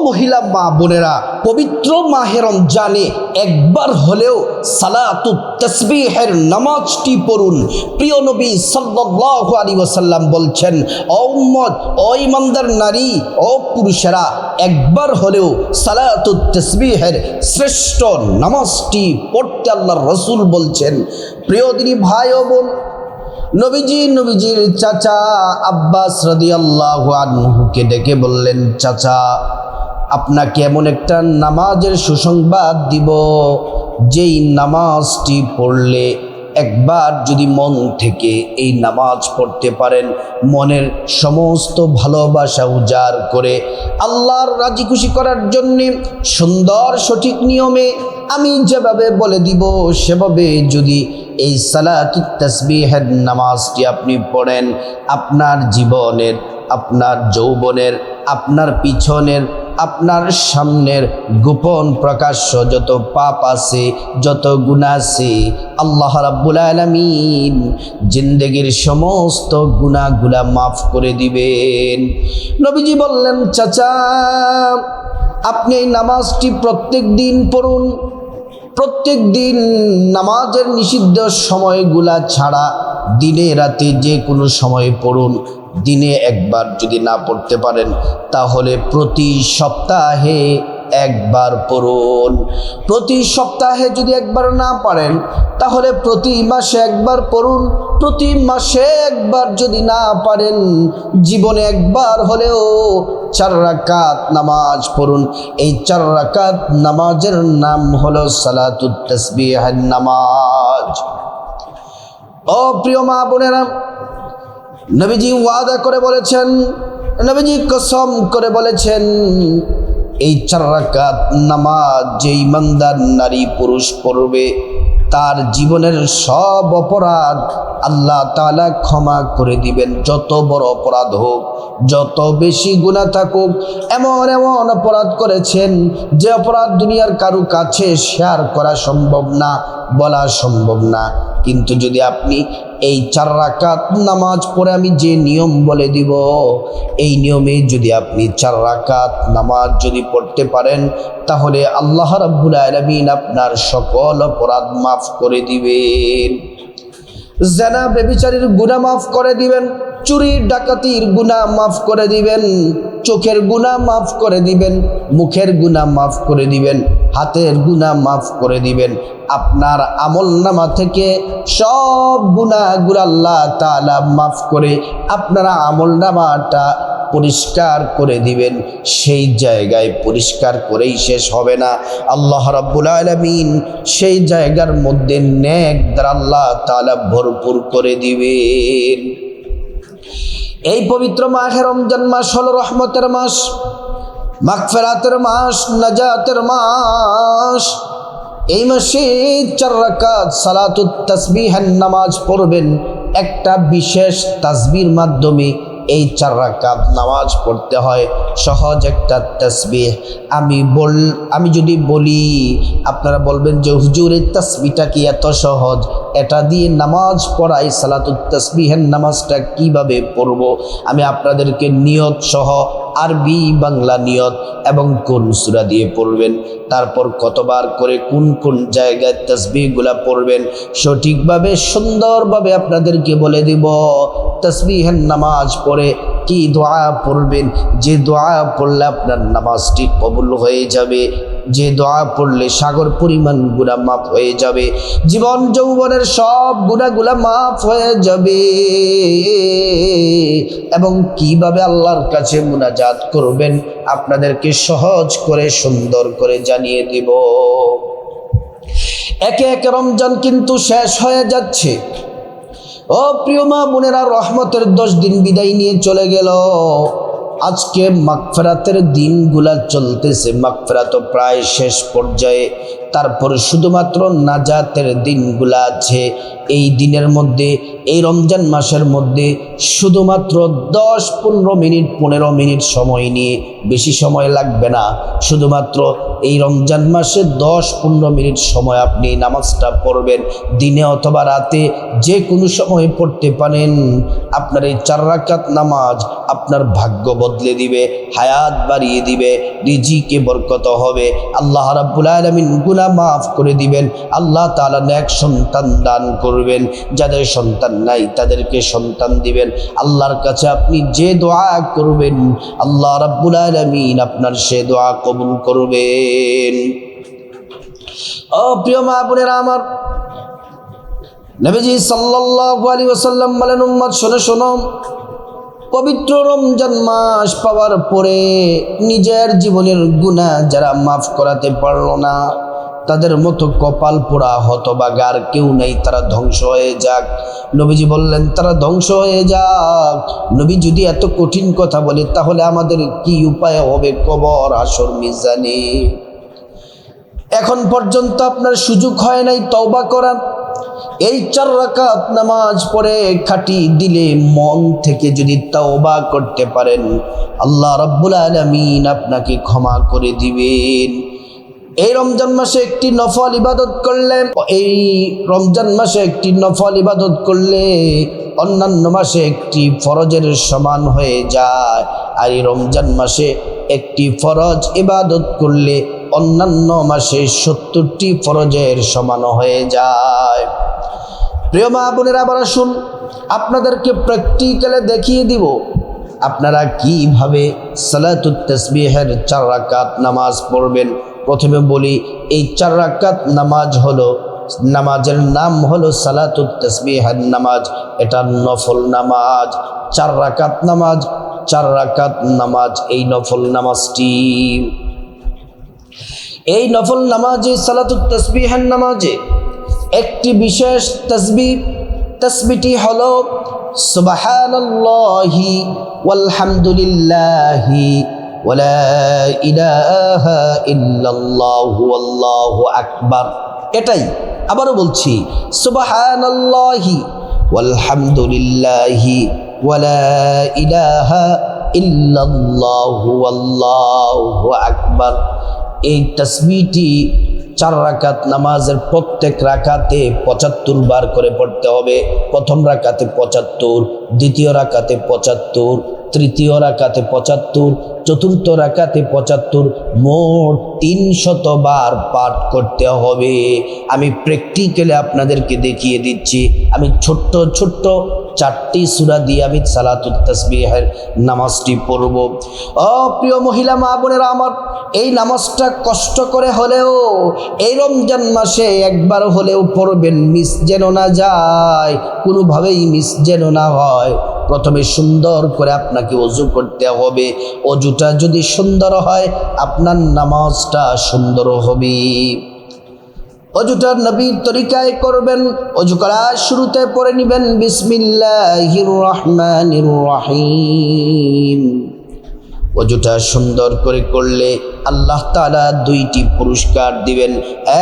মহিলা মা বোনেরা, পবিত্র মাহে রমজানে একবার হলেও সালাতুত তাসবিহের নামাজটি পড়ুন। প্রিয় নবী সাল্লাল্লাহু আলাইহি ওয়াসাল্লাম বলছেন, ও উম্মত, ও ইমানদার নারী, ও পুরুষেরা, একবার হলেও সালাতুত তাসবিহের শ্রেষ্ঠ নামাজটি পড়তে আল্লাহর রাসূল বলছেন। প্রিয় দিনী ভাই ও বোন, নবীজির চাচা আব্বাস রাদিয়াল্লাহু আনহুকে ডেকে বললেন, চাচা, আপনাকে এমন একটা নামাজের সুসংবাদ দিব, যেই নামাজটি পড়লে একবার যদি মন থেকে এই নামাজ পড়তে পারেন, মনের সমস্ত ভালোবাসা উজাড় করে আল্লাহর রাজি খুশি করার জন্যে সুন্দর সঠিক নিয়মে আমি যেভাবে বলে দিব সেভাবে যদি এই সালাতুত তাসবিহের নামাজটি আপনি পড়েন, আপনার জীবনের, আপনার যৌবনের, আপনার পিছনের, আপনার সামনের গোপন প্রকাশ্য যত পাপ আছে, যত গুনাহ আছে, আল্লাহ রাব্বুল আলামিন জিন্দেগির সমস্ত গুনাহগুলা মাফ করে দিবেন। নবীজি বললেন, চাচা, আপনি এই নামাজটি প্রত্যেক দিন পড়ুন। প্রত্যেক দিন নামাজের নিষিদ্ধ সময়গুলা ছাড়া দিনে রাতে যে কোনো সময়ে পড়ুন। দিনে একবার যদি না পড়তে পারেন তাহলে প্রতি সপ্তাহে একবার পড়ুন। প্রতি সপ্তাহে যদি একবার না পারেন তাহলে প্রতি মাসে একবার পড়ুন। প্রতি মাসে একবার যদি না পারেন, জীবনে একবার হলেও 4 রাকাত নামাজ পড়ুন। এই 4 রাকাত নামাজের নাম হলো সালাতুত তাসবিহের নামাজ। ও প্রিয় মা বোনেরা, নবীজি ওয়াদা করে বলেছেন, নবীজি কসম করে বলেছেন, এই 4 রাকাত নামাজ যে ইমানদার নারী পুরুষ পড়বে তার জীবনের সব অপরাধ আল্লাহ তাআলা ক্ষমা করে দিবেন। যত বড় অপরাধ হোক, যত বেশি গুনাহ থাকুক, এমন এমন অপরাধ করেছেন যে অপরাধ দুনিয়ার কারো কাছে শেয়ার করা সম্ভব না, বলা সম্ভব না। কিন্তু যদি আপনি এই 4 রাকাত নামাজ পড়ে আমি যে নিয়ম বলে দিব, এই নিয়মে যদি আপনি 4 রাকাত নামাজ যদি পড়তে পারেন তাহলে আল্লাহ রাব্বুল আলামিন আপনার সকল অপরাধ মাফ করে দিবেন। জিনা ব্যভিচারীর গুনাহ মাফ করে দিবেন, চুরি ডাকাতির গুনাহ মাফ করে দিবেন, চোখের গুনাহ মাফ করে দিবেন, মুখের গুনাহ মাফ করে দিবেন, হাতের গুনাহ মাফ করে দিবেন। আপনার আমলনামা থেকে সব গুনাহগুলো আল্লাহ তাআলা মাফ করে আপনার আমলনামাটা পরিষ্কার করে দিবেন। সেই জায়গায় পরিষ্কার করেই শেষ হবে না, আল্লাহ রাব্বুল আলামিন সেই জায়গার মধ্যে নেক দ্বারা আল্লাহ তাআলা ভরপুর করে দিবেন। এই পবিত্র মাহে রমজান মাস হলো রহমতের মাস, মাগফিরাতের মাস, নাজাতের মাস। এই মাসে 4 রাকাত সালাতুত তাসবিহের নামাজ পড়বেন। একটা বিশেষ তাসবির মাধ্যমে এই 4 রাকাত নামাজ পড়তে হয়। সহজ একটা তাসবিহ। আমি যদি বলি আপনারা বলবেন যে হুজুর এই তাসবিহটা কি এত সহজ, এটা দিয়ে নামাজ পড়াই, সালাতুত তাসবিহের নামাজটা কিভাবে পড়ব? আমি আপনাদেরকে নিয়ত সহ আরবি বাংলা নিয়ত এবং কোন সূরা দিয়ে পড়বেন, তারপর কতবার করে কোন কোন জায়গায় তাসবিহগুলা পড়বেন সঠিকভাবে সুন্দরভাবে আপনাদেরকে বলে দিব। তাসবিহের নামাজ পড়ে কি দোয়া পড়বেন, যে দোয়া পড়লে আপনার নামাজটি কবুল হয়ে যাবে, যে দোয়া পড়লে সাগর পরিমাণ গুনাহ মাফ হয়ে যাবে, জীবন যৌবনের সব গুনাহগুলা মাফ হয়ে যাবে, এবং কিভাবে আল্লাহর কাছে মুনাজাত করবেন আপনাদেরকে সহজ করে সুন্দর করে জানিয়ে দিব। একে একে রমজান কিন্তু শেষ হয়ে যাচ্ছে। ও প্রিয় মা বোনেরা, রহমতের 10 দিন বিদায় নিয়ে চলে গেল। আজকে মাগফিরাতের দিনগুলা চলতেছে, মাগফিরাত প্রায় শেষ পর্যায়ে। তারপর শুধুমাত্র নাজাতের দিনগুলা আছে। এই দিনের মধ্যে এই রমজান মাসের মধ্যে শুধুমাত্র 10-15 মিনিট 15 মিনিট সময় নিয়ে, বেশি সময় লাগবে না, শুধুমাত্র এই রমজান মাসে 10-15 মিনিট সময় আপনি নামাজটা পড়বেন। দিনে অথবা রাতে যে কোনো সময় পড়তে পারেন। আপনার এই 4 রাকাত নামাজ আপনার ভাগ্য বদলে দিবে, হায়াত বাড়িয়ে দিবে, রিজিকে বরকত হবে, আল্লাহ রাব্বুল আলামিন গুনাহ মাফ করে দিবেন, আল্লাহ তাআলা নেক সন্তান দান করবেন, যাদের সন্তান নাই তাদেরকে সন্তান দিবেন। আল্লাহর কাছে আপনি যে দোয়া করবেন আল্লাহ রাব্বুল আলামিন আপনার সে দোয়া কবুল করবেন। ও প্রিয় মা বোনেরা আমার, নবীজি সাল্লাল্লাহু আলাইহি ওয়াসাল্লাম বলেন, উম্মত শোনো শোনো, পবিত্র রমজান মাস পাওয়ার পরে নিজের জীবনের গুনাহ যারা মাফ করাতে পারলো না, তাদের মতো কপাল পোড়া হতভাগা আর কেউ নেই, তারা ধ্বংস হয়ে যাক। নবীজি বললেন তারা ধ্বংস হয়ে যাক। নবী যদি এত কঠিন কথা বলে তাহলে আমাদের কি উপায় হবে কবর হাসর মিজানে? এখন পর্যন্ত আপনার সুযোগ হয় নাই তওবা করার। এই 4 রাকাত নামাজ পড়ে খাঁটি দিলে মন থেকে যদি তওবা করতে পারেন, আল্লাহ রাব্বুল আলামিন আপনাকে ক্ষমা করে দিবেন। এই রমজান মাসে একটি নফল ইবাদত করলে, এই রমজান মাসে একটি নফল ইবাদত করলে অন্যান্য মাসে একটি ফরজের সমান হয়ে যায়। আর এই রমজান মাসে একটি ফরজ ইবাদত করলে অন্যান্য মাসে 70টি ফরজের সমান হয়ে যায়। প্রিয় মা বোনেরা, আবার আসুন আপনাদেরকে প্র্যাকটিক্যালে দেখিয়ে দিব আপনারা কিভাবে সালাতুত তাসবিহের 4 রাকাত নামাজ পড়বেন। প্রথমে বলি, এই 4 রাকাত নামাজ হলো, নামাজের নাম হলো সালাতুত তাসবিহের নামাজ। এটা নফল নামাজ, 4 রাকাত নামাজ, 4 রাকাত নামাজ। এই নফল নামাজটি, এই নফল নামাজে সালাতুত তাসবিহের নামাজে একটি বিশেষ তাসবিহ, তাসবিহটি হলো সুবহানাল্লাহি ওয়ালহামদুলিল্লাহি ওয়ালা ইলাহা ইল্লাল্লাহু আল্লাহু আকবার। এটাই আবারও বলছি, সুবহানাল্লাহি ওয়ালহামদুলিল্লাহি ওয়ালা ইলাহা ইল্লাল্লাহু আল্লাহু আকবার। এই তাসবিহটি 4 রাকাত নামাজের প্রত্যেক রাকাতে 75 বার করে পড়তে হবে। প্রথম রাকাতে 75, দ্বিতীয় রাকাতে 75, তৃতীয় রাকাতে 75, চতুর্থ রাকাতে 75, মোট 300 বার পাঠ করতে হবে। আমি প্র্যাকটিক্যালি আপনাদেরকে দেখিয়ে দিচ্ছি। আমি ছোট্ট ছোট্ট 4টি সূরা দিয়ে আমি সালাতুত তাসবিহের নামাজটি পড়ব। ও প্রিয় মহিলা মা বোনেরা আমার, এই নামাজটা কষ্ট করে হলেও এই রমজান মাসে একবার হলেও পড়বেন, মিস যেন না যায়, কোনোভাবেই মিস যেন না হয়। প্রথমে সুন্দর করে আপনাকে ওযু করতে হবে। ওযুটা যদি সুন্দর হয় আপনার নামাজটা সুন্দর হবে। ওযুটা নবীর তরিকায় করবেন। ওযু করার শুরুতে পড়ে নেবেন বিসমিল্লাহির রহমানির রহিম। ওযুটা সুন্দর করে করলে আল্লাহ তাআলা 2টি পুরস্কার দিবেন।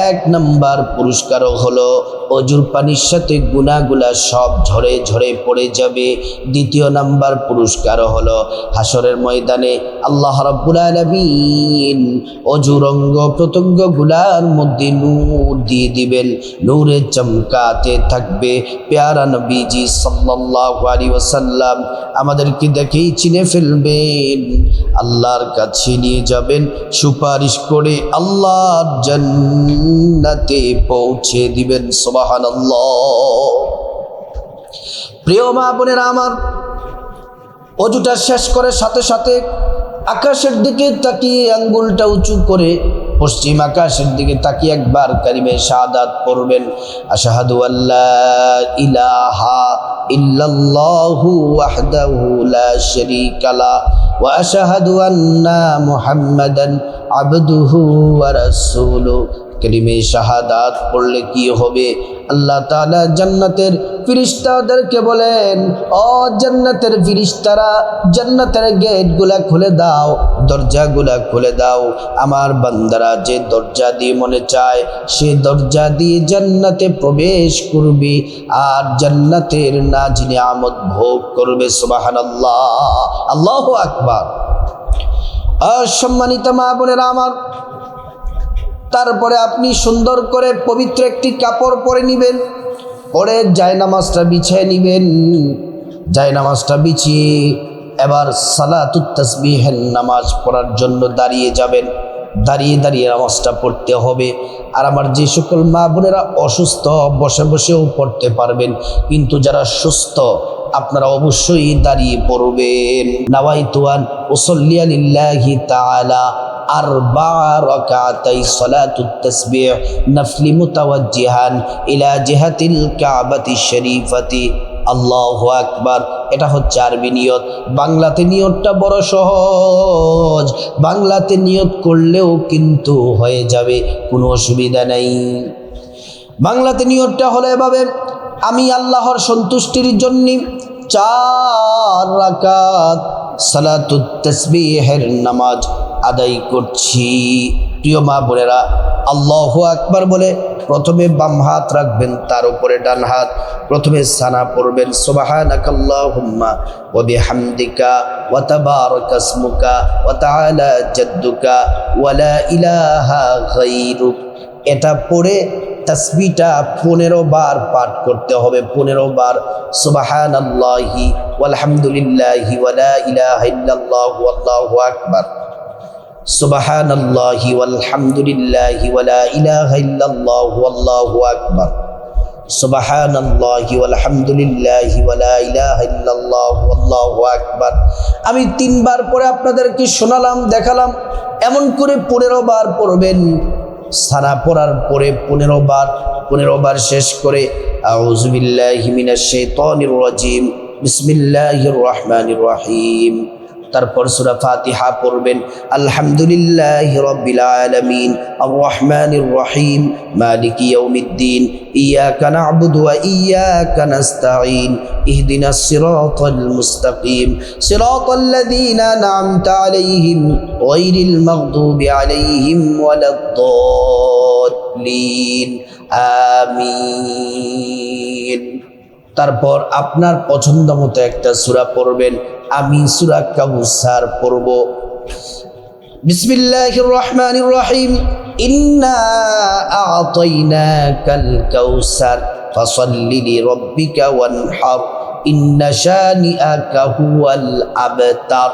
1 নম্বর পুরস্কার হলো ওযুর পানির সাথে গুনাহগুলা সব ঝরে ঝরে পড়ে যাবে। দ্বিতীয় নম্বর পুরস্কার হলো হাসরের ময়দানে আল্লাহ রাব্বুল আলামিন ওযুর অঙ্গ প্রত্যঙ্গগুলার মধ্যে নূর দিয়ে দিবেন, নূরে চমকাতে থাকবে। প্যারা নবীজি সাল্লাল্লাহু আলাইহি ওয়াসাল্লাম আমাদেরকে দেখেই চিনে ফেলবেন, আল্লাহর কাছে নিয়ে যাবেন, সুপারিশ করে আল্লাহর জান্নাতে পৌঁছে দিবেন। সুবহানাল্লাহ। প্রিয় মা বোনেরা আমার, ওযুটা শেষ করে সাথে সাথে আকাশের দিকে তাকিয়ে আঙ্গুলটা উঁচু করে পশ্চিম আকাশের দিকে তাকিয়ে একবার কালিমে শাহাদাত পড়বেন। আশহাদু আল্লা ইলাহা ইল্লাল্লাহু ওয়াহদাহু লা শারীকা লা ওয়া আশহাদু আন্না মুহাম্মাদান আবদুহু ওয়া রাসূলুহু। কালিমে শাহাদাত পড়লে কি হবে? আল্লাহ তাআলা জান্নাতের ফেরেশতাদেরকে বলেন, ও জান্নাতের ফেরেশতারা, জান্নাতের গেটগুলা খুলে দাও, দরজাগুলা খুলে দাও। আমার বান্দারা যে দরজা দিয়ে মনে চায় সে দরজা দিয়ে জান্নাতে প্রবেশ করবে আর জান্নাতের নাজ নিয়ামত ভোগ করবে। সুবহানাল্লাহ, আল্লাহু আকবার। সম্মানিত মা বোনেরা আমার, তারপরে আপনি সুন্দর করে পবিত্র একটি কাপড় পরে নেবেন, পরে জায়নামাজটা বিছিয়ে নেবেন। জায়নামাজটা বিছিয়ে এবার সালাতুত তাসবিহের নামাজ পড়ার জন্য দাঁড়িয়ে যাবেন। দাঁড়িয়ে দাঁড়িয়ে নামাজটা পড়তে হবে। আর আমার যে সকল মা বোনেরা অসুস্থ, বসে বসেও পড়তে পারবেন, কিন্তু যারা সুস্থ আপনারা অবশ্যই দাঁড়িয়ে পড়বেন। নাওয়াইতু আন উসাল্লিয়া লিল্লাহি তাআলা আরবা রাকাতাই সালাতুত তাসবিহ নাফলি মুতাওয়াজ্জিহান ইলা জিহাতিল কাবাতি শরীফাতি। আল্লাহু আকবার। এটা হচ্ছে আরবি নিয়ত। বাংলাতে নিয়তটা বড় সহজ, বাংলাতে নিয়ত করলেও কিন্তু হয়ে যাবে, কোনো অসুবিধা নেই। বাংলাতে নিয়তটা হলো এভাবে, আমি আল্লাহর সন্তুষ্টির জন্য 4 রাকাত সালাতুত তাসবিহের নামাজ আদায় করছি। প্রিয় মা বোনেরা, আল্লাহু আকবার বলে প্রথমে বাম হাত রাখবেন, তার উপরে ডান হাত। প্রথমে সানা পড়বেন, সুবহানাকাল্লাহুম্মা ওয়া বিহামদিকা ওয়া তাবারাকা ইসমুকা ওয়া তাআলা জাদ্দুকা ওয়া লা ইলাহা গায়রুক। এটা পড়ে তাসবিহটা 15 বার পাঠ করতে হবে, 15 বার। সুবহানাল্লাহি ওয়ালহামদুলিল্লাহি ওয়া লা ইলাহা ইল্লাল্লাহু আল্লাহু আকবার। সুবহানাল্লাহি ওয়ালহামদুলিল্লাহি ওয়া লা ইলাহা ইল্লাল্লাহু আল্লাহু আকবার। সুবহানাল্লাহি ওয়ালহামদুলিল্লাহি ওয়া লা ইলাহা ইল্লাল্লাহু আল্লাহু আকবার। আমি 3 বার পরে আপনাদেরকে শোনালাম, দেখালাম। এমন করে 15 বার পড়বেন। সানা পড়ার পরে 15 বার শেষ করে আউযু বিল্লাহি মিনাশ শাইতানির রাজিম, বিসমিল্লাহির রহমানির রহিম। তারপর সূরা ফাতিহা পড়বেন। আলহামদুলিল্লাহি রাব্বিল আলামিন আর রহমানির রহিম মালিকি ইয়াউমিদ্দিন ইয়াকা না'বুদু ওয়া ইয়াকা নাস্তাঈন ইহদিনাস সিরাতাল মুস্তাকিম সিরাতাল্লাযীনা আন'আমতা আলাইহিম গায়রিল মাগদুবি আলাইহিম ওয়ালাদ-দাল্লিন আমিন। তারপর আপনার পছন্দ মতো একটা সূরা পড়বেন। আমি সূরা কাউসার পড়ব। বিসমিল্লাহির রহমানির রহিম। ইন্না আ'তাইনাকাল কাউসার ফাসাল্লি লিরাব্বিকা ওয়ানহার ইন্না শানিআকা হুয়াল আবতার।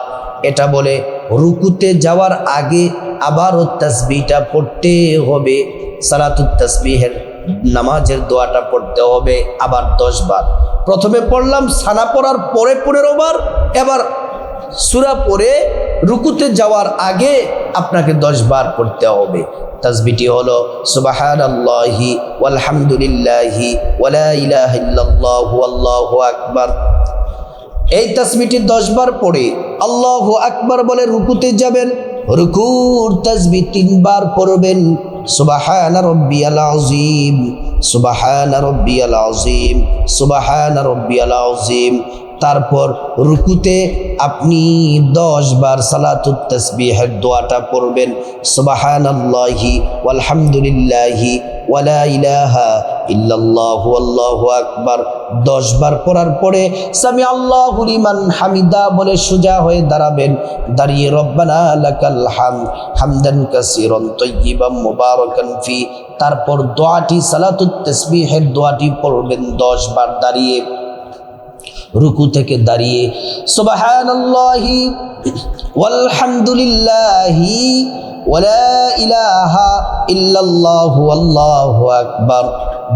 এটা বলে রুকুতে যাওয়ার আগে আবারও তাসবিহটা পড়তে হবে। সালাতুত তাসবিহের নামাজের দোয়াটা পড়তে হবে আবার 10 বার। প্রথমে পড়লাম সানা পড়ার পরে 15 বার, এবার সূরা পড়ে রুকুতে যাওয়ার আগে আপনাকে 10 বার পড়তে হবে। তাসবিহটি হলো সুবহানাল্লাহি ওয়ালহামদুলিল্লাহি ওয়া লা ইলাহা ইল্লাল্লাহু আল্লাহু আকবার। এই তাসবিহটি 10 বার পড়ে আল্লাহু আকবার বলে রুকুতে যাবেন। রুকুর তাসবিহ 3 বার পড়বেন। সুবহানা রাব্বিয়াল আযীম, সুবহানা রাব্বিয়াল আযীম, সুবহানা রাব্বিয়াল আযীম। তারপর রুকুতে আপনি 10 বার সালাতুত তাসবিহের দোয়াটা পড়বেন। সুবহানাল্লাহি ওয়ালহামদুলিল্লাহি ওয়া লা ইলাহা ইল্লাল্লাহু আল্লাহু আকবার 10 বার পড়ার পরে সামি আল্লাহু লিমান হামিদা বলে সোজা হয়ে দাঁড়াবেন। দাঁড়িয়ে রব্বানা লাকাল হামদ হামদান কাসীরান তাইয়িবান মুবারাকান ফি। তারপর দোয়াটি সালাতুত তাসবিহের দোয়াটি পড়বেন 10 বার দাঁড়িয়ে। রুকু থেকে দাঁড়িয়ে সুবহানাল্লাহি ওয়ালহামদুলিল্লাহি ওয়া লা ইলাহা ইল্লাল্লাহু আল্লাহু আকবার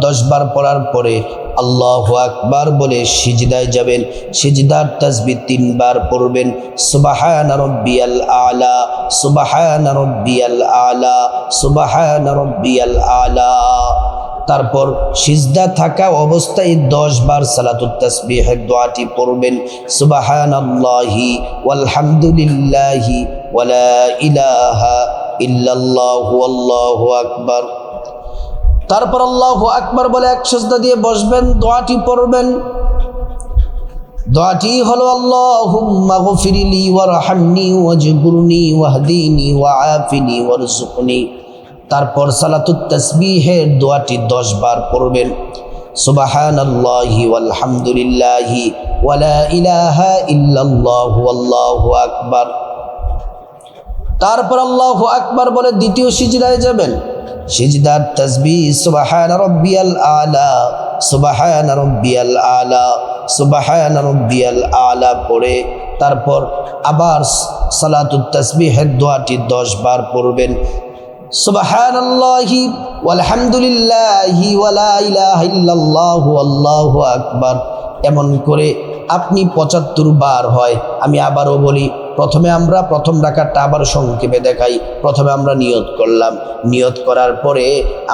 10 বার পড়ার পরে আল্লাহু আকবার বলে সিজদায় যাবেন। সিজদার তাসবিহ 3 বার পড়বেন। সুবহানা রাব্বিয়াল আলা, সুবহানা রাব্বিয়াল আলা, সুবহানা রাব্বিয়াল আলা। তারপর সিজদা থাকা অবস্থায় 10 বার সালাতুত তাসবিহের দোয়াটি পড়বেন। সুবহানাল্লাহি ওয়ালহামদুলিল্লাহি ওয়া লা ইলাহা ইল্লাল্লাহু আল্লাহু আকবার। তারপর আল্লাহু আকবার বলে এক সিজদা দিয়ে বসবেন, দোয়াটি পড়বেন। দোয়াটি হলো আল্লাহুম্মা গফিরলি ওয়ারহামনি ওয়াজবুরনি ওয়াহদিনি ওয়াআফিনি ওয়ারযুকনি। তারপর সালাতুত তাসবিহের দোয়াটি 10 বার পড়বেন। সুবহানাল্লাহি ওয়ালহামদুলিল্লাহি ওয়ালা ইলাহা ইল্লাল্লাহু আল্লাহু আকবার। তারপর আল্লাহু আকবার বলে দ্বিতীয় সিজদায় যাবেন। সিজদার তাসবিহ সুবহান রাব্বিয়াল আলা, সুবহান রাব্বিয়াল আলা, সুবহান রাব্বিয়াল আলা পড়ে তারপর আবার সালাতুত তাসবিহের দোয়াটি 10 বার পড়বেন। সুবহানাল্লাহি ওয়ালহামদুলিল্লাহি ওয়ালা ইলাহা ইল্লাল্লাহু আল্লাহু আকবার। এমন করে আপনি 75 বার হয়। আমি আবারও বলি, প্রথমে আমরা প্রথম রাকাতটা আবার সংক্ষেপে দেখাই। প্রথমে আমরা নিয়ত করলাম, নিয়ত করার পরে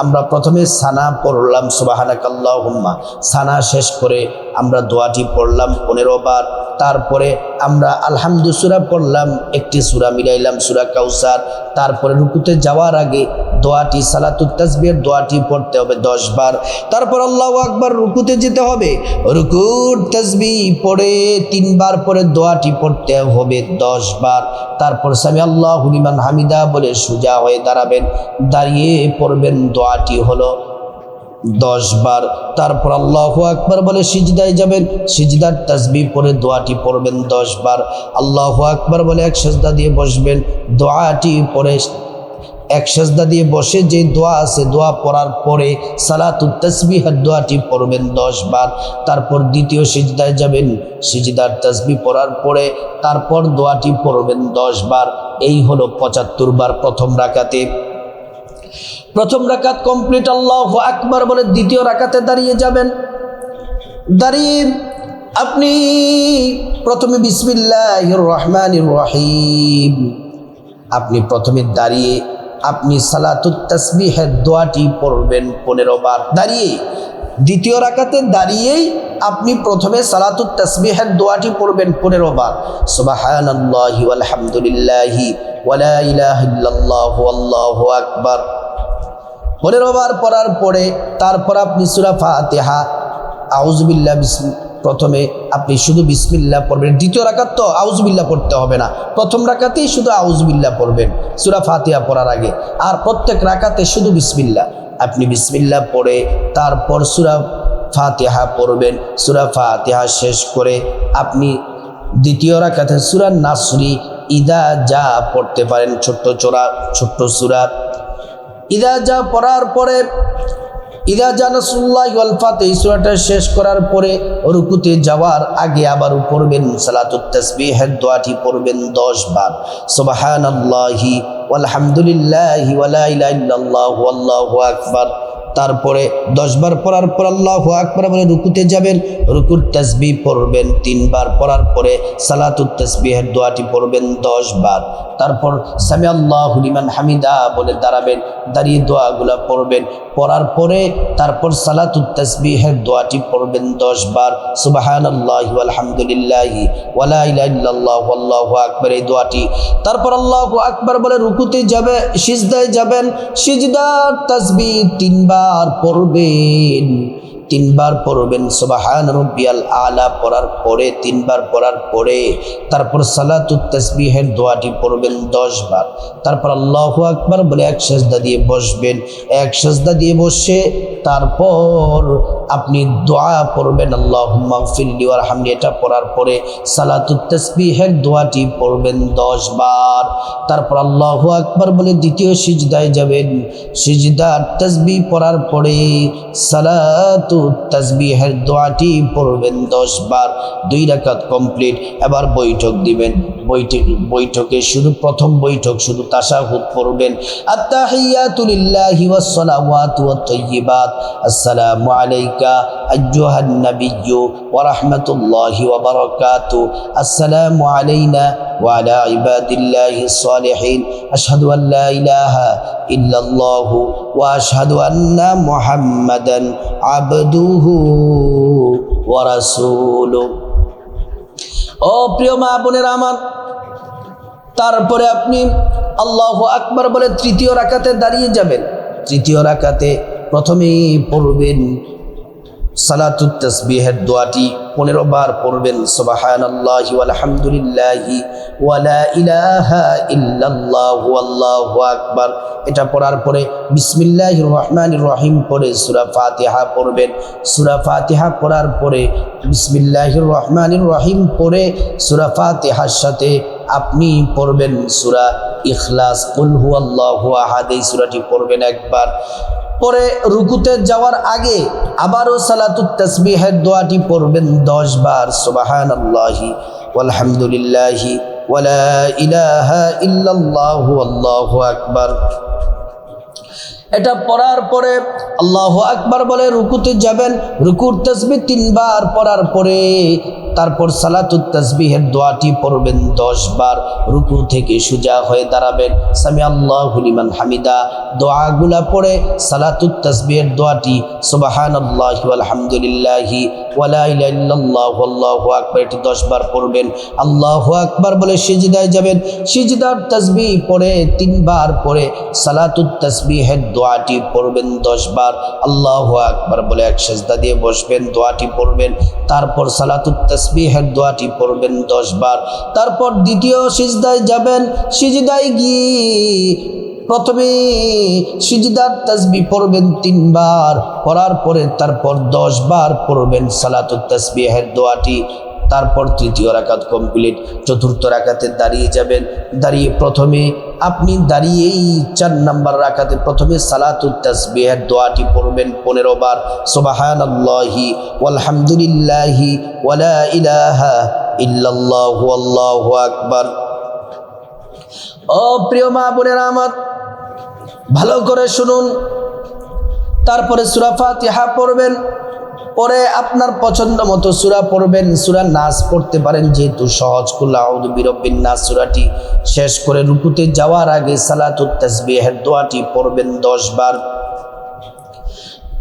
আমরা প্রথমে সানা পড়লাম সুবহানাকাল্লাহুম্মা। সানা শেষ করে আমরা দোয়াটি পড়লাম 15 বার। তারপরে আমরা আলহামদু সূরা পড়লাম, একটি সূরা মিলাইলাম, সূরা কাউসার। তারপরে রুকুতে যাওয়ার আগে দোয়াটি সালাতুত তাসবিহের দোয়াটি পড়তে হবে 10 বার। তারপর আল্লাহু আকবার, রুকুতে যেতে হবে, রুকুর তাসবিহ পড়ে 3 বার পরে দোয়াটি পড়তে হবে 10 বার। তারপর সামি আল্লাহু লিমান হামিদা বলে সোজা হয়ে দাঁড়াবেন, দাঁড়িয়ে পড়বেন দোয়াটি হলো 10 বার। তারপর আল্লাহু আকবার বলে সিজদায় যাবেন, সিজদার তাসবিহ পড়ে দোয়াটি পড়বেন 10 বার। আল্লাহু আকবার বলে এক সিজদা দিয়ে বসবেন, দোয়াটি পড়ে এক সিজদা দিয়ে বসে যে দোয়া আছে দোয়া পড়ার পরে সালাতুত তাসবিহের দোয়াটি পড়বেন 10 বার। তারপর দ্বিতীয় সিজদায় যাবেন, সিজদার তাসবিহ পড়ার পরে তারপর দোয়াটি পড়বেন 10 বার। এই হলো 75 বার প্রথম রাকাতে। প্রথম রাকাত কমপ্লিট। আল্লাহু আকবার বলে দ্বিতীয় রাকাতে দাঁড়িয়ে যাবেন। দাঁড়িয়ে আপনি প্রথমে বিসমিল্লাহির রহমানির রহিম, আপনি প্রথমে দাঁড়িয়ে আপনি সালাতুত তাসবিহের দোয়াটি পড়বেন 15 বার দাঁড়িয়ে। দ্বিতীয় রাকাতে দাঁড়িয়েই আপনি প্রথমে সালাতুত তাসবিহের দোয়াটি পড়বেন 15 বার। সুবহানাল্লাহি ওয়ালহামদুলিল্লাহি ওয়ালা ইলাহা ইল্লাল্লাহু আল্লাহু আকবার 15 বার পড়ার পরে তারপর আপনি সূরা ফাতিহা আউযুবিল্লাহ প্রথমে আপনি শুধু বিসমিল্লাহ পড়বেন। দ্বিতীয় রাকাত তো আউযুবিল্লাহ পড়তে হবে না, প্রথম রাকাতেই শুধু আউযুবিল্লাহ পড়বেন সূরা ফাতিহা পড়ার আগে। আর প্রত্যেক রাকাতে শুধু বিসমিল্লাহ, আপনি বিসমিল্লাহ পড়ে তারপর সূরা ফাতিহা পড়বেন। সূরা ফাতিহা শেষ করে আপনি দ্বিতীয় রাকাতে সূরা নাসরি ইদা যা পড়তে পারেন, ছোট্ট সূরা ইদা যা পড়ার পরে ইদা যা নাসরুল্লাহি ওয়াল ফাতহ এই সূরাটা শেষ করার পরে রুকুতে যাওয়ার আগে আবারও পড়বেন সালাতুত তাসবিহের দোয়াটি পড়বেন 10 বার। সুবহানাল্লাহি ওয়ালহামদুলিল্লাহি ওয়ালা ইলাহা ইল্লাল্লাহু আল্লাহু আকবার। তারপরে 10 বার পড়ার পর আল্লাহু আকবার বলে রুকুতে যাবেন, রুকুর তাসবিহ পড়বেন 3 বার। পড়ার পরে সালাতুত তাসবিহের দোয়াটি পড়বেন 10 বার। তারপর সামি আল্লাহু লিমান হামিদা বলে দাঁড়াবেন, দাঁড়িয়ে দোয়াগুলা পড়বেন। পড়ার পরে তারপর সালাতুত তাসবিহের দোয়াটি পড়বেন 10 বার। সুবহানাল্লাহি ওয়ালহামদুলিল্লাহি ওয়ালা ইলাহা ইল্লাল্লাহু আল্লাহু আকবার এই দোয়াটি। তারপর আল্লাহু আকবার বলে রুকুতে যাবে, সিজদায় যাবেন, সিজদার তাসবিহ 3 বার পড়বেন। 3 বার পড়বেন সুবহান রাব্বিয়াল আলা পড়ার পরে 3 বার পড়ার পরে তারপর সালাতুত তাসবিহের দোয়াটি পড়বেন 10 বার। তারপর আল্লাহু আকবার বলে এক সিজদা দিয়ে বসবেন। এক সিজদা দিয়ে বসে তারপর আপনি দোয়া পড়বেন আল্লাহুম্মা গফিরলি ওয়ারহামনি। এটা পড়ার পরে সালাতুত তাসবিহের দোয়াটি পড়বেন 10 বার। তারপর আল্লাহু আকবার বলে দ্বিতীয় সিজদায় যাবেন। সিজদার তাসবিহ পড়ার পরে সালাতুত তাসবিহের দোয়াটি পড়বেন 10 বার। 2 রাকাত কমপ্লিট। এবার বৈঠক দিবেন। বৈঠকে শুধু প্রথম বৈঠক শুধু তাশাহুদ পড়বেন। আত্তাহিয়াতু লিল্লাহি ওয়াস সালাওয়াতু ওয়াত তাইয়্যিবাত। আসসালামু আলাইকা আইয়ুহান নাবিয়্যু ওয়া রাহমাতুল্লাহি ওয়া বারাকাতুহু। আসসালামু আলাইনা ওয়া আলা ইবাদিল্লাহিস সালিহিন। আশহাদু আল লা ইলাহা ইল্লাল্লাহু ওয়া আশহাদু আন্না মুহাম্মাদান আবদুহু ওয়া রাসূলুহু। ও প্রিয় মা বোনেরা আমার, তারপরে আপনি আল্লাহু আকবার বলে তৃতীয় রাকাতে দাঁড়িয়ে যাবেন। তৃতীয় রাকাতে প্রথমেই পড়বেন সালাতুত তাসবিহের দোয়াটি 15 বার পড়বেন, সুবহানাল্লাহি ওয়ালহামদুলিল্লাহি ওয়ালা ইলাহা ইল্লাল্লাহু আল্লাহু আকবার। এটা পড়ার পরে বিসমিল্লাহির রহমানির রহিম পড়ে সূরা ফাতিহা পড়বেন। সূরা ফাতিহা পড়ার পরে বিসমিল্লাহির রহমানির রহিম পড়ে সূরা ফাতিহার সাথে আপনি পড়বেন সূরা ইখলাস, কুল হুয়াল্লাহু আহাদ, এই সূরাটি পড়বেন একবার। পরে রুকুতে যাওয়ার আগে আবারও সালাতুত তাসবিহের দোয়াটি পড়বেন 10 বার, সুবহানাল্লাহি ওয়ালহামদুলিল্লাহি ওয়ালা ইলাহা ইল্লাল্লাহু আল্লাহু আকবার। এটা পড়ার পরে আল্লাহু আকবার বলে রুকুতে যাবেন। রুকুর তাসবিহ 3 বার পড়ার পরে তারপর সালাতুত তাসবিহের দোয়াটি পড়বেন 10 বার। রুকু থেকে সোজা হয়ে দাঁড়াবেন, সামি আল্লাহু লিমান হামিদা দোয়াগুলা পড়ে সালাতুত তাসবিহের দোয়াটি সুবহানাল্লাহি ওয়ালহামদুলিল্লাহি ওয়ালা ইলাহা ইল্লাল্লাহু আল্লাহু আকবার, এটি 10 বার পড়বেন। আল্লাহু আকবার বলে সিজদায় যাবেন। সিজদার তাসবিহ পড়ে 3 বার পড়ে সালাতুত তাসবিহের দোয়াটি পড়বেন 10 বার। আল্লাহু আকবার বলে এক সিজদা দিয়ে বসবেন, দোয়াটি পড়বেন। তারপর সালাতুত তাসবিহের দোয়াটি পড়বেন 10 বার। তারপর দ্বিতীয় সিজদায় যাবেন। সিজদায় গিয়ে প্রথমে সিজদার তাসবিহ পড়বেন 3 বার, পড়ার পরে তারপর 10 বার পড়বেন সালাতুত তাসবিহের দোয়াটি। তারপর তৃতীয় রাকাত কমপ্লিট। চতুর্থ রাকাতে দাঁড়িয়ে যাবেন। দাঁড়িয়ে প্রথমে আপনি দাঁড়িয়েই 4 নম্বর রাকাতে প্রথমে সালাতুত তাসবিহের দোয়াটি পড়বেন 15 বার, সুবহানাল্লাহি ওয়ালহামদুলিল্লাহি ওয়ালা ইলাহা ইল্লাল্লাহু আল্লাহু আকবার। ও প্রিয় মা বোনেরা আমার, ভালো করে শুনুন। তারপরে সূরা ফাতিহা পড়বেন। পরে আপনার পছন্দ মতো সূরা পড়বেন। সূরা নাস পড়তে পারেন যেহেতু সহজ। কুল আউযু বিরাব্বিন নাস সূরাটি শেষ করে রুকুতে যাওয়ার আগে সালাতুত তাসবিহের দোয়াটি পড়বেন 10 বার।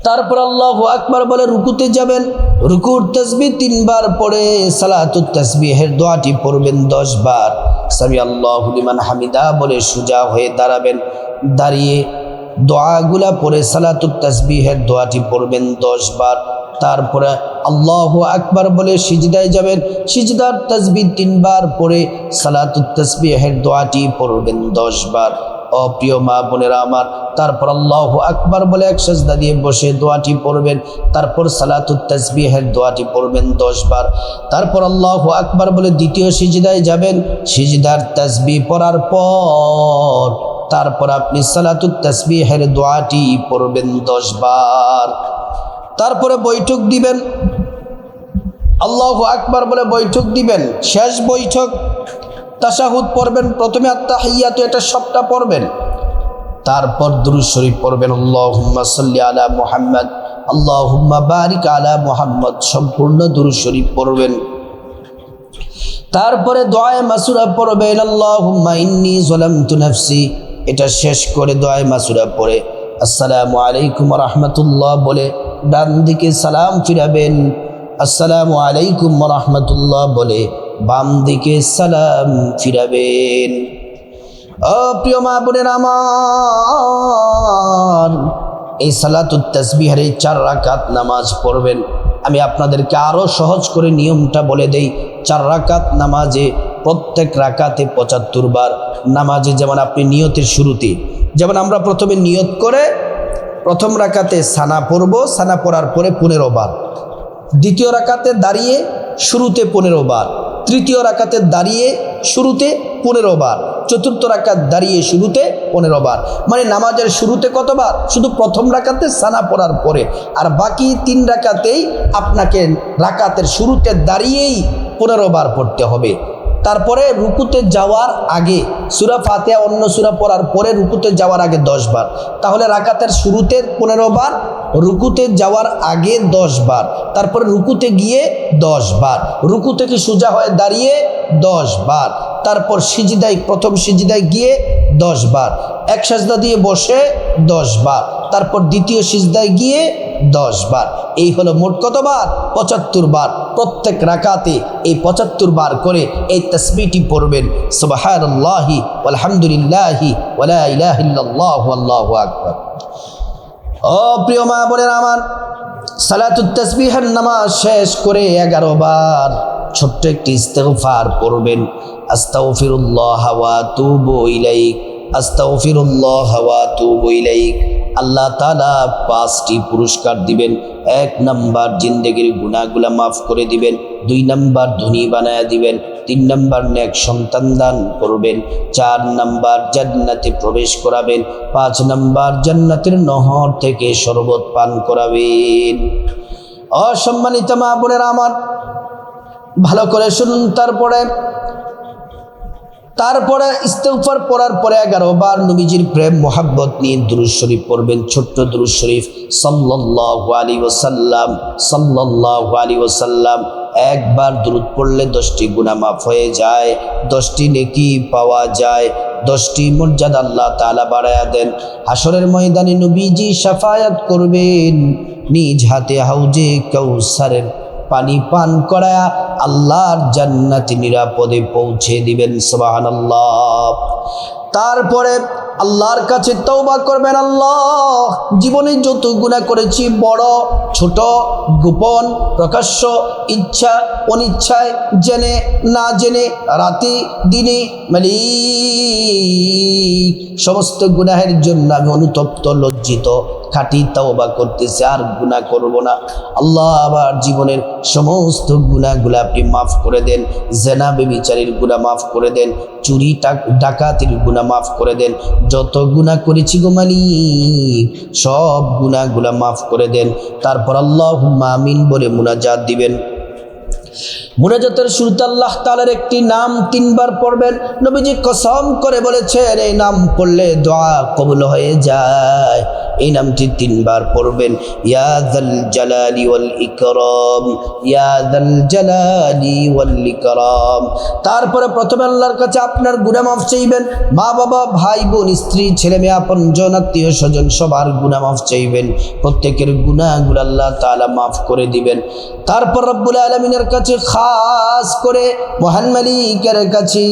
তারপর আল্লাহু আকবার বলে রুকুতে যাবেন। রুকুর তাসবিহ 3 বার পড়ে সালাতুত তাসবিহের দোয়াটি পড়বেন 10 বার। সামি আল্লাহু লিমান হামিদা বলে সোজা হয়ে দাঁড়াবেন। দাঁড়িয়ে দোয়াগুলা পড়ে সালাতুত তাসবিহের দোয়াটি পড়বেন 10 বার। তারপরে আল্লাহু আকবার বলে সিজদায় যাবেন। সিজদার তাসবিহ 3 বার পড়ে সালাতুত তাসবিহের দোয়াটি পড়বেন 10 বার। ও প্রিয় মা বোনেরা আমার, তারপর আল্লাহু আকবার বলে এক সিজদা দিয়ে বসে দোয়াটি পড়বেন। তারপর সালাতুত তাসবিহের দোয়াটি পড়বেন 10 বার। তারপর আল্লাহু আকবার বলে দ্বিতীয় সিজদায় যাবেন। সিজদার তাসবিহ পড়ার পর তারপর আপনি সালাতুত তাসবিহের দোয়াটি পড়বেন 10 বার। তারপরে বৈঠক দিবেন। আল্লাহু আকবার বলে বৈঠক দিবেন। শেষ বৈঠক তাশাহুদ পড়বেন। প্রথমে আত্তাহিয়াতু, এটা সবটা পড়বেন। তারপর দুরূদ শরীফ পড়বেন, আল্লাহুম্মা সাল্লি আলা মুহাম্মদ, আল্লাহুম্মা বারিক আলা মুহাম্মদ, সম্পূর্ণ দুরূদ শরীফ পড়বেন। তারপরে দোয়ায়ে মাসুরা পড়বেন, আল্লাহুম্মা ইন্নী যালামতু নাফসি, এটা শেষ করে দোয়ায়ে মাসুরা পড়ে আসসালামু আলাইকুম ওয়া রাহমাতুল্লাহ বলে ডান দিকে সালাম ফিরাবেন। আসসালামু আলাইকুম ওয়া রাহমাতুল্লাহ বলে বাম দিকে সালাম ফিরাবেন। ও প্রিয় মা বোনেরা আমার, এই সালাতুত তাসবিহের 4 রাকাত নামাজ পড়বেন। আমি আপনাদেরকে আরও সহজ করে নিয়মটা বলে দেই। 4 রাকাত নামাজে প্রত্যেক রাকাতে 75 বার। নামাজে যেমন আপনি নিয়তের শুরুতে, যেমন আমরা প্রথমে নিয়ত করে প্রথম রাকাতে সানা পড়ব, সানা পড়ার পরে 15 বার। দ্বিতীয় রাকাতে দাঁড়িয়ে শুরুতে 15 বার। তৃতীয় রাকাতে দাঁড়িয়ে শুরুতে 15 বার। চতুর্থ রাকাত দাঁড়িয়ে শুরুতে 15 বার। মানে নামাজের শুরুতে কতবার? শুধু প্রথম রাকাতে সানা পড়ার পরে, আর বাকি 3 রাকাতেই আপনাকে রাকাতের শুরুতে দাঁড়িয়েই 15 বার পড়তে হবে। তারপরে রুকুতে যাওয়ার আগে সূরা ফাতিহা অন্য সূরা পড়ার পরে রুকুতে যাওয়ার আগে 10 বার। তাহলে রাকাতের শুরুতে 15 বার, রুকুতে যাওয়ার আগে 10 বার, তারপরে রুকুতে গিয়ে 10 বার, রুকু থেকে সোজা হয়ে দাঁড়িয়ে 10 বার, তারপর সিজদায় প্রথম সিজদায় গিয়ে 10 বার, এক সিজদা দিয়ে বসে 10 বার, তারপর দ্বিতীয় সিজদায় গিয়ে 10 বার। এই হলো মোট কতবার? 75 বার। প্রত্যেক রাকাতে এই 75 বার করে এই তাসবিহটি পড়বেন, সুবহানাল্লাহি ওয়ালহামদুলিল্লাহি ওয়ালা ইলাহা ইল্লাল্লাহু আল্লাহু আকবার। ও প্রিয় মা বোনেরা আমার, সালাতুত তাসবিহের নামাজ শেষ করে 11 বার ছোট্ট একটি ইস্তেগফার পড়বেন। আস্তাগফিরুল্লাহ ওয়া আতুবু ইলাইক, আস্তাগফিরুল্লাহ ওয়া আতুবু ইলাইক। আল্লাহ তাআলা 5টি পুরস্কার দিবেন। 1 নাম্বার জিন্দেগির গুনাহগুলা মাফ করে দিবেন, 2 নাম্বার ধনী বানায়া দিবেন, 3 নাম্বার নেক সন্তান দান করবেন, 4 নাম্বার জান্নাতে প্রবেশ করাবেন, 5 নাম্বার জান্নাতের নহর থেকে শরবত পান করাবেন। অসম্মানিত মা বোনেরা আমার, ভালো করে শুনুন। তারপরে ইস্তেগফার পড়ার পরে 11 বার নবীজির প্রেম মোহাব্বত নিয়ে দুরূদ শরীফ পড়বেন। ছোট্ট দুরূদ শরীফ, সাল্লাল্লাহু আলাইহি ওয়াসাল্লাম, সাল্লাল্লাহু আলাইহি ওয়াসাল্লাম। একবার দুরূদ পড়লে 10টি গুনাহ মাফ হয়ে যায়, 10টি নেকি পাওয়া যায়, 10টি মর্যাদা আল্লাহ তাআলা বাড়ায়া দেন। হাসরের ময়দানে নবীজি শাফায়াত করবেন, নিজ হাতে হাউজে কাউসারের পানি পান করায়া আল্লাহর জান্নাতে নিরাপদে পৌঁছে দিবেন। সুবহানাল্লাহ। তারপরে আল্লাহর কাছে তওবা করবেন। আল্লাহ, জীবনে যত গুনাহ করেছি, বড় ছোট, গোপন প্রকাশ্য, ইচ্ছা অনিচ্ছায়, জেনে না জেনে, রাতে দিনে, মালিক, সমস্ত গুনাহের জন্য আমি অনুতপ্ত, লজ্জিত, খাঁটি তওবা করতেছি, আর গুনাহ করব না। আল্লাহ আবার জীবনের সমস্ত গুনাহগুলো আপনি মাফ করে দেন। জেনা ব্যভিচারীর গুনাহ মাফ করে দেন, চুরি ডাকাতির গুনাহ মাফ করে দেন। যত গুনাহ করেছি গো মালিক, সব গুনাহগুলা মাফ করে দেন। তারপর আল্লাহুম্মা আমিন বলে মুনাজাত দিবেন। মুনাজাতের শুরুতে আল্লাহ তাআলার একটি নাম 3 বার পড়বেন। নবীজি কসম করে বলেছেন, এই নাম পড়লে দোয়া কবুল হয়ে যায়। এই নামটি 3 বার পড়বেন। ইয়া যাল জালালি ওয়াল ইকরাম, ইয়া যাল জালালি ওয়াল ইকরাম। তারপরে প্রথমে আল্লাহর কাছে আপনার গুনাহ মাফ চাইবেন। মা বাবা, ভাই বোন, স্ত্রী, ছেলে মেয়ে, আপনজন, আত্মীয় স্বজন, সবার গুনাহ মাফ চাইবেন। প্রত্যেকের গুনাহগুলো আল্লাহ তাআলা মাফ করে দিবেন। তারপর রব্বুল আলামিনের কাছে, খাস করে মহান মালিকের কাছে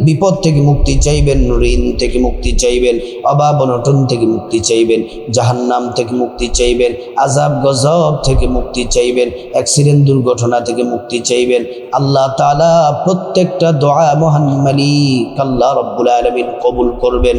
বিপদ থেকে মুক্তি চাইবেন, ঋণ থেকে মুক্তি চাইবেন, অভাব অনটন থেকে মুক্তি চাইবেন, জাহান্নাম থেকে মুক্তি চাইবেন, আযাব গজব থেকে মুক্তি চাইবেন, অ্যাক্সিডেন্ট দুর্ঘটনা থেকে মুক্তি চাইবেন। আল্লাহ তাআলা প্রত্যেকটা দোয়া মহান মালিক আল্লাহ রব্বুল আলামিন কবুল করবেন।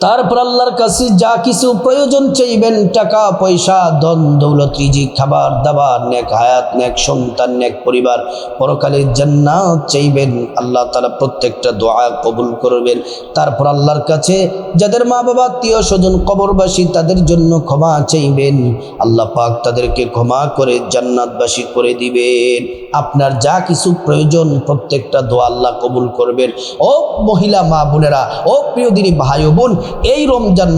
তারপর আল্লাহর কাছে যা কিছু প্রয়োজন চাইবেন, টাকা পয়সা, ধন দৌলত, রিজিক, খাবার দাবার, নেক হায়াত, নেক সন্তান, নেক পরিবার, পরকালের জান্নাত চাইবেন। আল্লাহ তাআলা প্রত্যেকটা দোয়া কবুল করবেন। তারপর আল্লাহর কাছে যাদের মা বাবা, আত্মীয় স্বজন কবরবাসী, তাদের জন্য ক্ষমা চাইবেন। আল্লাহ পাক তাদেরকে ক্ষমা করে জান্নাতবাসী করে দিবেন। আপনার যা কিছু প্রয়োজন প্রত্যেকটা দোয়া আল্লাহ কবুল করবেন। ও মহিলা মা বোনেরা, ও প্রিয় দিনী ভাই ও বোন, এই রমজান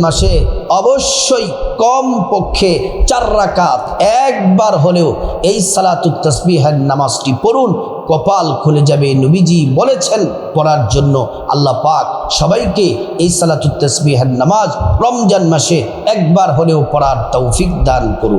মাসে অবশ্যই কম পক্ষে 4 রাকাত একবার হলেও এই সালাতুত তাসবিহের নামাজটি পড়ুন, কপাল খুলে যাবে। নবীজি বলেছেন পড়ার জন্য। আল্লাহ পাক সবাইকে এই সালাতুত তাসবিহের নামাজ রমজান মাসে একবার হলেও পড়ার তৌফিক দান করুন।